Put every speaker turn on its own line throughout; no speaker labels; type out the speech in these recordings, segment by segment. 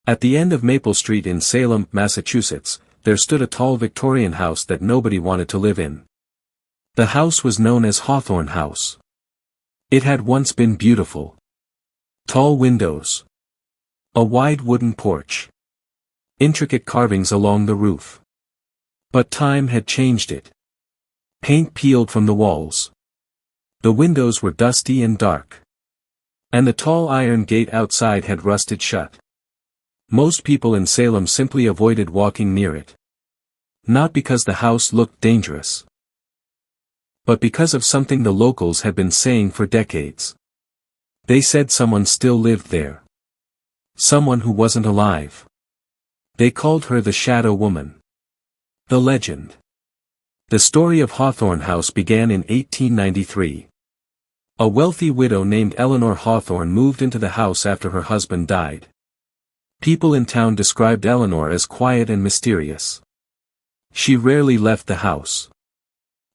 At the end of Maple Street in Salem, Massachusetts, there stood a tall Victorian house that nobody wanted to live in. The house was known as Hawthorne House. It had once been beautiful. Tall windows. A wide wooden porch. Intricate carvings along the roof. But time had changed it. Paint peeled from the walls. The windows were dusty and dark. And the tall iron gate outside had rusted shut. Most people in Salem simply avoided walking near it. Not because the house looked dangerous, but because of something the locals had been saying for decades. They said someone still lived there. Someone who wasn't alive. They called her the Shadow Woman. The legend. The story of Hawthorne House began in 1893. A wealthy widow named Eleanor Hawthorne moved into the house after her husband died. People in town described Eleanor as quiet and mysterious. She rarely left the house.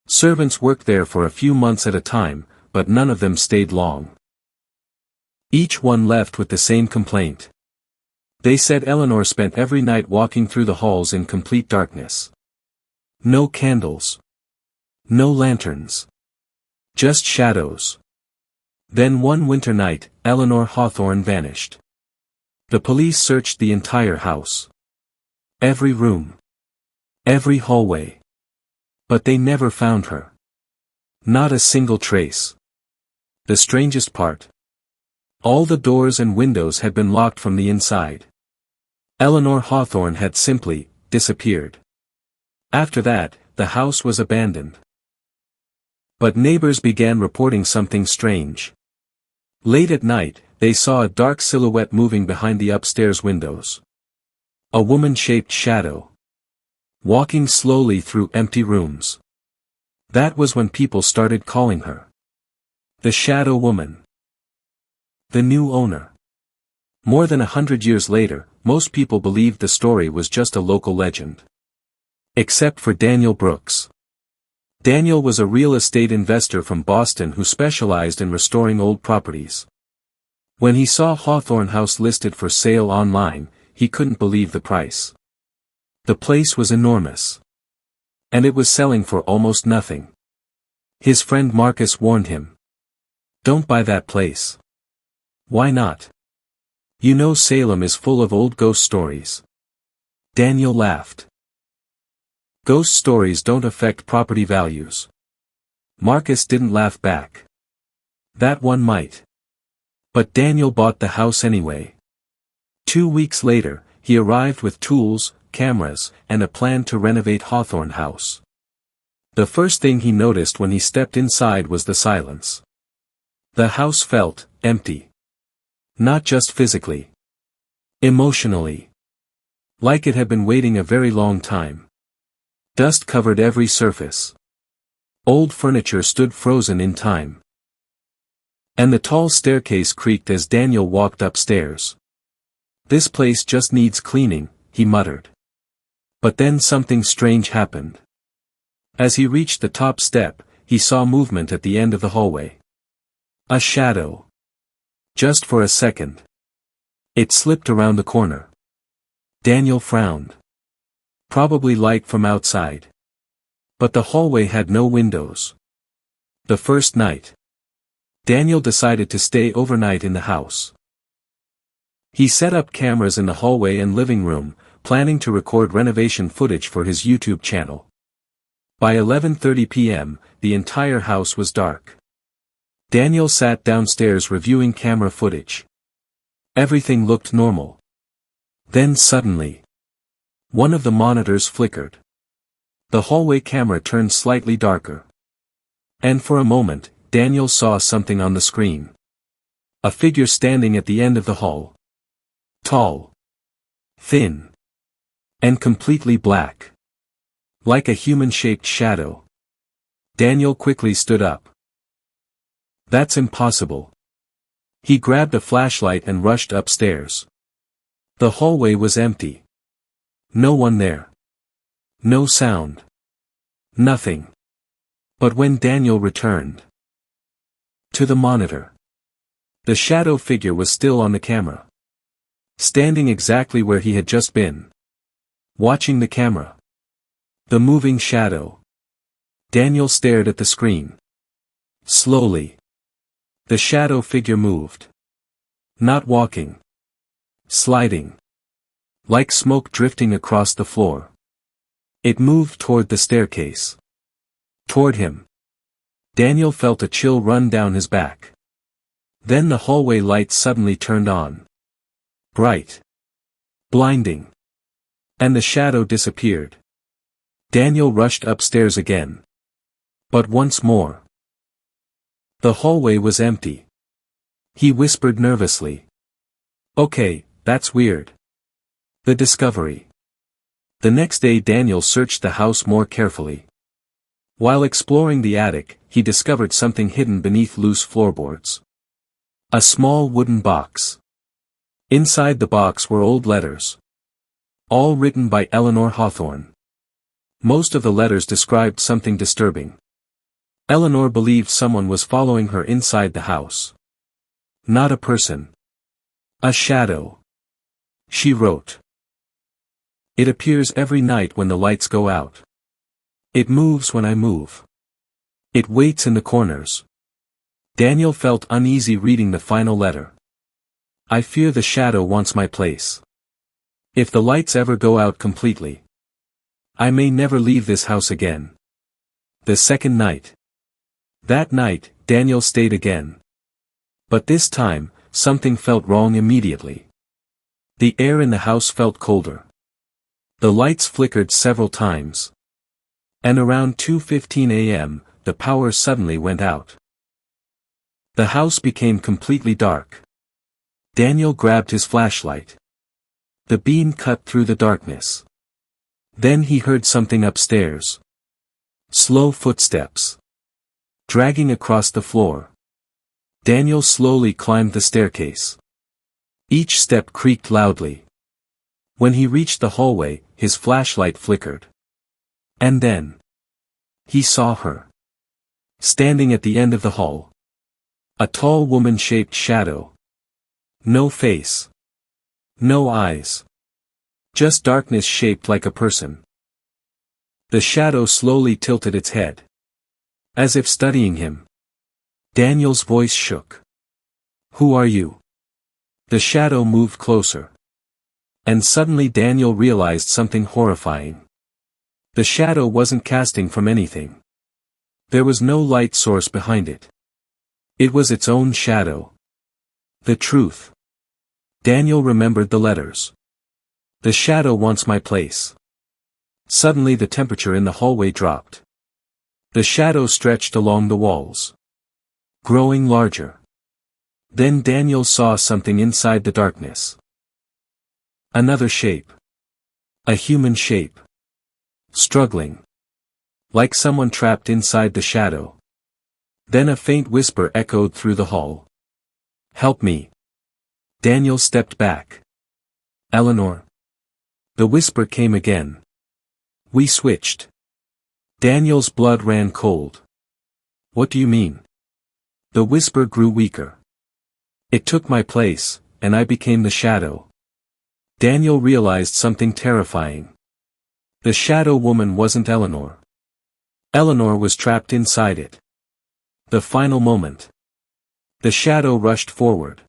Servants worked there for a few months at a time, but none of them stayed long. Each one left with the same complaint. They said Eleanor spent every night walking through the halls in complete darkness. No candles. No lanterns. Just shadows. Then one winter night, Eleanor Hawthorne vanished. The police searched the entire house. Every room. Every hallway. But they never found her. Not a single trace. The strangest part. All the doors and windows had been locked from the inside. Eleanor Hawthorne had simply disappeared. After that, the house was abandoned. But neighbors began reporting something strange. Late at night, they saw a dark silhouette moving behind the upstairs windows. A woman-shaped shadow. Walking slowly through empty rooms. That was when people started calling her the Shadow Woman. The new owner. More than 100 years later, most people believed the story was just a local legend. Except for Daniel Brooks. Daniel was a real estate investor from Boston who specialized in restoring old properties. When he saw Hawthorne House listed for sale online, he couldn't believe the price. The place was enormous. And it was selling for almost nothing. His friend Marcus warned him. Don't buy that place. Why not? You know Salem is full of old ghost stories. Daniel laughed. Ghost stories don't affect property values. Marcus didn't laugh back. That one might. But Daniel bought the house anyway. 2 weeks later, he arrived with tools, cameras, and a plan to renovate Hawthorne House. The first thing he noticed when he stepped inside was the silence. The house felt empty. Not just physically. Emotionally. Like it had been waiting a very long time. Dust covered every surface. Old furniture stood frozen in time. And the tall staircase creaked as Daniel walked upstairs. This place just needs cleaning, he muttered. But then something strange happened. As he reached the top step, he saw movement at the end of the hallway. A shadow. Just for a second. It slipped around the corner. Daniel frowned. Probably light from outside. But the hallway had no windows. The first night. Daniel decided to stay overnight in the house. He set up cameras in the hallway and living room, planning to record renovation footage for his YouTube channel. By 11:30 p.m., the entire house was dark. Daniel sat downstairs reviewing camera footage. Everything looked normal. Then suddenly, one of the monitors flickered. The hallway camera turned slightly darker. And for a moment, Daniel saw something on the screen. A figure standing at the end of the hall. Tall. Thin. And completely black. Like a human-shaped shadow. Daniel quickly stood up. That's impossible. He grabbed a flashlight and rushed upstairs. The hallway was empty. No one there. No sound. Nothing. But when Daniel returned to the monitor, the shadow figure was still on the camera. Standing exactly where he had just been. Watching the camera. The moving shadow. Daniel stared at the screen. Slowly. The shadow figure moved. Not walking. Sliding. Like smoke drifting across the floor. It moved toward the staircase. Toward him. Daniel felt a chill run down his back. Then the hallway lights suddenly turned on. Bright. Blinding. And the shadow disappeared. Daniel rushed upstairs again. But once more. The hallway was empty. He whispered nervously. Okay, that's weird. The discovery. The next day Daniel searched the house more carefully. While exploring the attic, he discovered something hidden beneath loose floorboards. A small wooden box. Inside the box were old letters. All written by Eleanor Hawthorne. Most of the letters described something disturbing. Eleanor believed someone was following her inside the house. Not a person. A shadow. She wrote. It appears every night when the lights go out. It moves when I move. It waits in the corners. Daniel felt uneasy reading the final letter. I fear the shadow wants my place. If the lights ever go out completely, I may never leave this house again. The second night. That night, Daniel stayed again. But this time, something felt wrong immediately. The air in the house felt colder. The lights flickered several times. And around 2:15 a.m., the power suddenly went out. The house became completely dark. Daniel grabbed his flashlight. The beam cut through the darkness. Then he heard something upstairs. Slow footsteps. Dragging across the floor. Daniel slowly climbed the staircase. Each step creaked loudly. When he reached the hallway, his flashlight flickered. And then. He saw her. Standing at the end of the hall. A tall woman-shaped shadow. No face. No eyes. Just darkness shaped like a person. The shadow slowly tilted its head. As if studying him. Daniel's voice shook. Who are you? The shadow moved closer. And suddenly Daniel realized something horrifying. The shadow wasn't casting from anything. There was no light source behind it. It was its own shadow. The truth. Daniel remembered the letters. The shadow wants my place. Suddenly the temperature in the hallway dropped. The shadow stretched along the walls. Growing larger. Then Daniel saw something inside the darkness. Another shape. A human shape. Struggling. Like someone trapped inside the shadow. Then a faint whisper echoed through the hall. Help me. Daniel stepped back. Eleanor. The whisper came again. We switched. Daniel's blood ran cold. What do you mean? The whisper grew weaker. It took my place, and I became the shadow. Daniel realized something terrifying. The shadow woman wasn't Eleanor. Eleanor was trapped inside it. The final moment. The shadow rushed forward.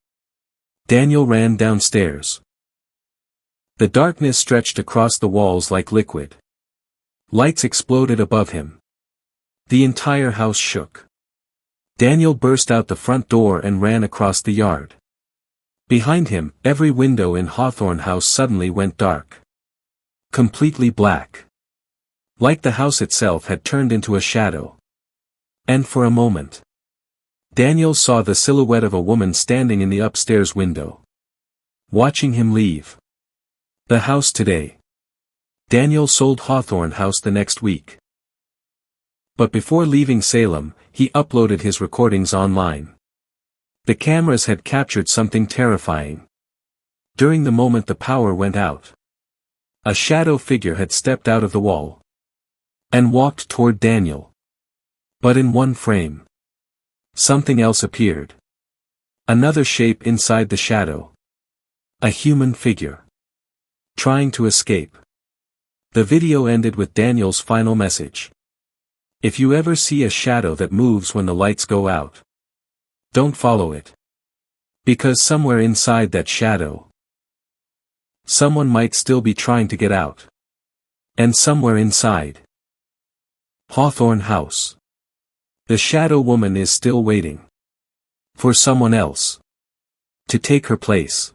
Daniel ran downstairs. The darkness stretched across the walls like liquid. Lights exploded above him. The entire house shook. Daniel burst out the front door and ran across the yard. Behind him, every window in Hawthorne House suddenly went dark. Completely black. Like the house itself had turned into a shadow. And for a moment, Daniel saw the silhouette of a woman standing in the upstairs window. Watching him leave. The house today. Daniel sold Hawthorne House the next week. But before leaving Salem, he uploaded his recordings online. The cameras had captured something terrifying. During the moment the power went out, a shadow figure had stepped out of the wall and walked toward Daniel. But in one frame, something else appeared. Another shape inside the shadow. A human figure. Trying to escape. The video ended with Daniel's final message. If you ever see a shadow that moves when the lights go out, don't follow it. Because somewhere inside that shadow, someone might still be trying to get out. And somewhere inside Hawthorne House, the shadow woman is still waiting for someone else to take her place.